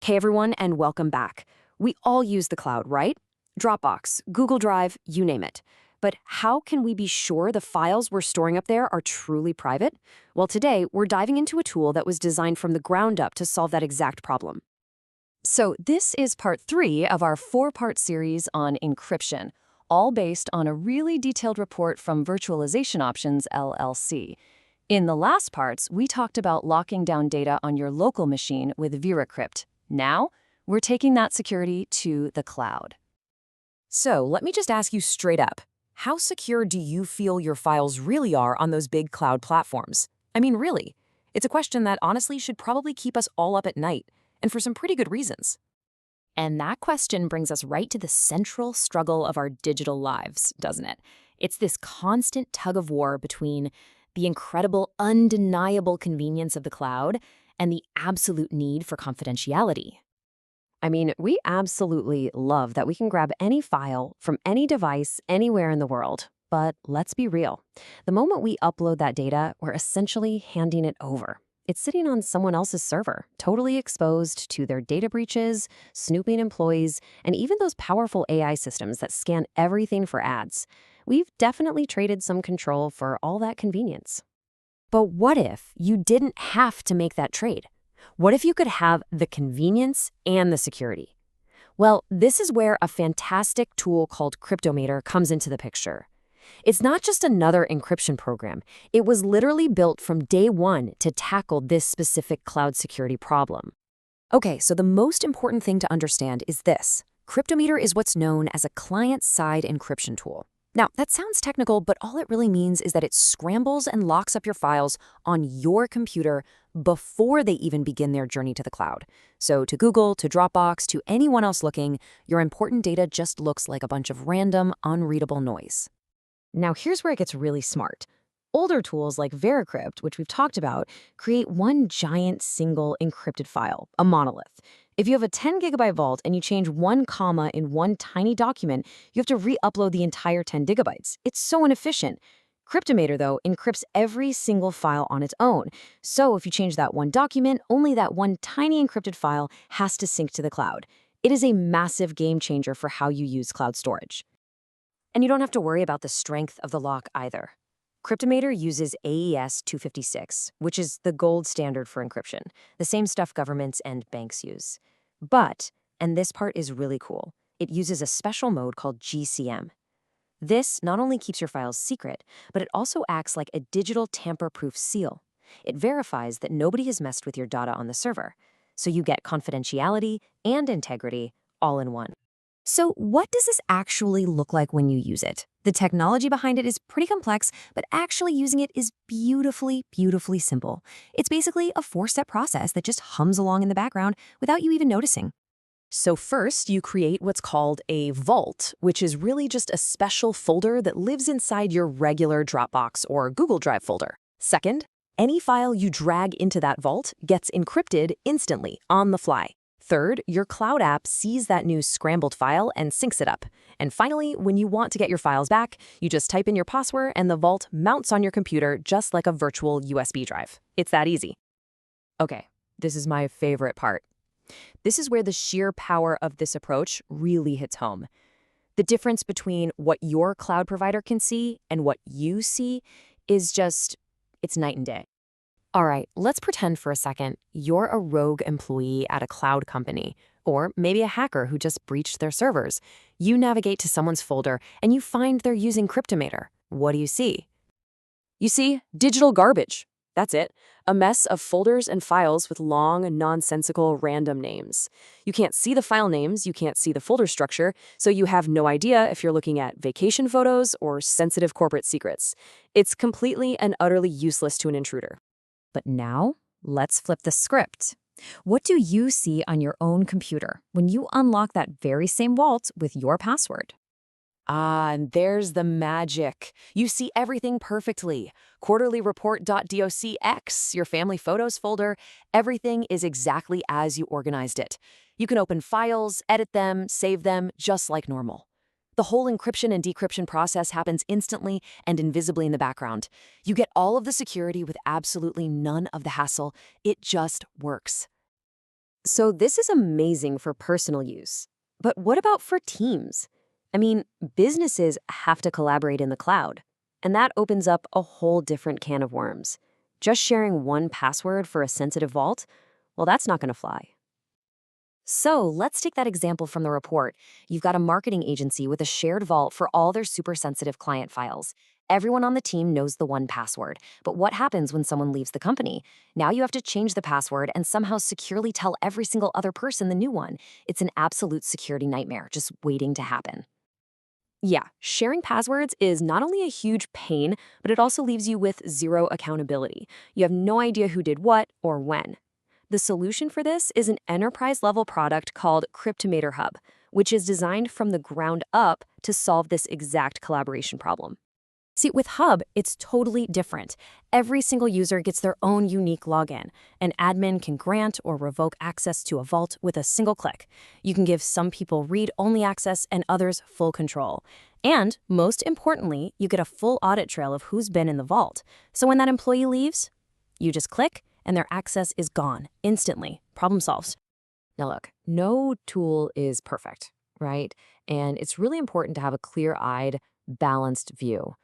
Hey everyone, and welcome back. We all use the cloud, right? Dropbox, Google Drive, you name it. But how can we be sure the files we're storing up there are truly private? Well, today we're diving into a tool that was designed from the ground up to solve that exact problem. So this is part 3 of our 4-part series on encryption, all based on a really detailed report from Virtualization Options LLC. In the last parts, we talked about locking down data on your local machine with VeraCrypt. Now, we're taking that security to the cloud. So let me just ask you straight up, how secure do you feel your files really are on those big cloud platforms? I mean, really. It's a question that honestly should probably keep us all up at night, and for some pretty good reasons. And that question brings us right to the central struggle of our digital lives, doesn't it? It's this constant tug of war between the incredible, undeniable convenience of the cloud and the absolute need for confidentiality. I mean, we absolutely love that we can grab any file from any device anywhere in the world. But let's be real. The moment we upload that data, we're essentially handing it over. It's sitting on someone else's server, totally exposed to their data breaches, snooping employees, and even those powerful AI systems that scan everything for ads. We've definitely traded some control for all that convenience. But what if you didn't have to make that trade? What if you could have the convenience and the security? Well, this is where a fantastic tool called Cryptomator comes into the picture. It's not just another encryption program. It was literally built from day one to tackle this specific cloud security problem. Okay, so the most important thing to understand is this. Cryptomator is what's known as a client-side encryption tool. Now, that sounds technical, but all it really means is that it scrambles and locks up your files on your computer before they even begin their journey to the cloud. So to Google, to Dropbox, to anyone else looking, your important data just looks like a bunch of random, unreadable noise. Now, here's where it gets really smart. Older tools like VeraCrypt, which we've talked about, create one giant single encrypted file, a monolith. If you have a 10 gigabyte vault and you change one comma in one tiny document, you have to re-upload the entire 10 gigabytes. It's so inefficient. Cryptomator, though, encrypts every single file on its own. So if you change that one document, only that one tiny encrypted file has to sync to the cloud. It is a massive game changer for how you use cloud storage. And you don't have to worry about the strength of the lock either. Cryptomator uses AES 256, which is the gold standard for encryption, the same stuff governments and banks use. But, and this part is really cool, it uses a special mode called GCM. This not only keeps your files secret, but it also acts like a digital tamper-proof seal. It verifies that nobody has messed with your data on the server, so you get confidentiality and integrity all in one. So what does this actually look like when you use it? The technology behind it is pretty complex, but actually using it is beautifully, beautifully simple. It's basically a 4-step process that just hums along in the background without you even noticing. So first, you create what's called a vault, which is really just a special folder that lives inside your regular Dropbox or Google Drive folder. Second, any file you drag into that vault gets encrypted instantly, on the fly. Third, your cloud app sees that new scrambled file and syncs it up. And finally, when you want to get your files back, you just type in your password and the vault mounts on your computer just like a virtual USB drive. It's that easy. Okay, this is my favorite part. This is where the sheer power of this approach really hits home. The difference between what your cloud provider can see and what you see is just, it's night and day. All right, let's pretend for a second you're a rogue employee at a cloud company, or maybe a hacker who just breached their servers. You navigate to someone's folder and you find they're using Cryptomator. What do you see? You see digital garbage. That's it. A mess of folders and files with long, nonsensical, random names. You can't see the file names, you can't see the folder structure, so you have no idea if you're looking at vacation photos or sensitive corporate secrets. It's completely and utterly useless to an intruder. But now, let's flip the script. What do you see on your own computer when you unlock that very same vault with your password? Ah, and there's the magic. You see everything perfectly. Quarterlyreport.docx, your family photos folder, everything is exactly as you organized it. You can open files, edit them, save them, just like normal. The whole encryption and decryption process happens instantly and invisibly in the background. You get all of the security with absolutely none of the hassle. It just works. So this is amazing for personal use. But what about for teams? I mean, businesses have to collaborate in the cloud, and that opens up a whole different can of worms. Just sharing one password for a sensitive vault? Well, that's not going to fly. So let's take that example from the report. You've got a marketing agency with a shared vault for all their super sensitive client files. Everyone on the team knows the one password. But what happens when someone leaves the company? Now you have to change the password and somehow securely tell every single other person the new one. It's an absolute security nightmare just waiting to happen. Yeah, sharing passwords is not only a huge pain, but it also leaves you with zero accountability. You have no idea who did what or when. The solution for this is an enterprise-level product called Cryptomator Hub, which is designed from the ground up to solve this exact collaboration problem. See, with Hub, it's totally different. Every single user gets their own unique login. An admin can grant or revoke access to a vault with a single click. You can give some people read-only access and others full control. And, most importantly, you get a full audit trail of who's been in the vault. So when that employee leaves, you just click and their access is gone instantly. Problem solved. Now look, no tool is perfect, right? And it's really important to have a clear-eyed, balanced view.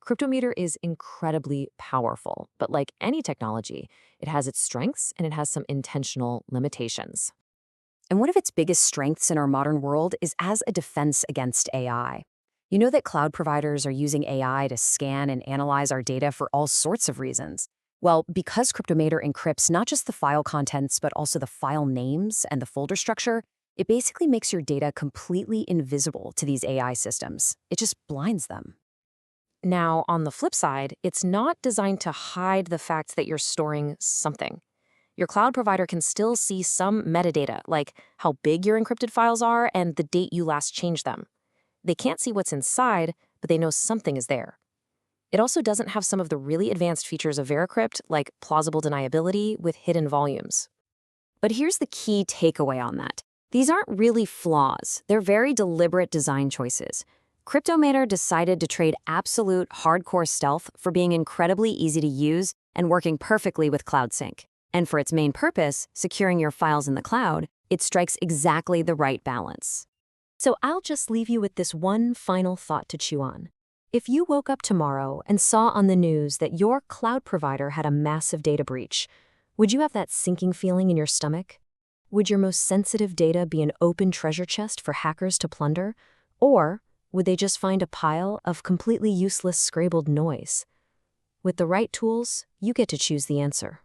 Cryptometer is incredibly powerful, but like any technology, it has its strengths and it has some intentional limitations. And one of its biggest strengths in our modern world is as a defense against AI. You know that cloud providers are using AI to scan and analyze our data for all sorts of reasons. Well, because Cryptomator encrypts not just the file contents, but also the file names and the folder structure, it basically makes your data completely invisible to these AI systems. It just blinds them. Now, on the flip side, it's not designed to hide the fact that you're storing something. Your cloud provider can still see some metadata, like how big your encrypted files are and the date you last changed them. They can't see what's inside, but they know something is there. It also doesn't have some of the really advanced features of VeraCrypt, like plausible deniability with hidden volumes. But here's the key takeaway on that. These aren't really flaws. They're very deliberate design choices. Cryptomator decided to trade absolute hardcore stealth for being incredibly easy to use and working perfectly with Cloud Sync. And for its main purpose, securing your files in the cloud, it strikes exactly the right balance. So I'll just leave you with this one final thought to chew on. If you woke up tomorrow and saw on the news that your cloud provider had a massive data breach, would you have that sinking feeling in your stomach? Would your most sensitive data be an open treasure chest for hackers to plunder? Or would they just find a pile of completely useless scrabbled noise? With the right tools, you get to choose the answer.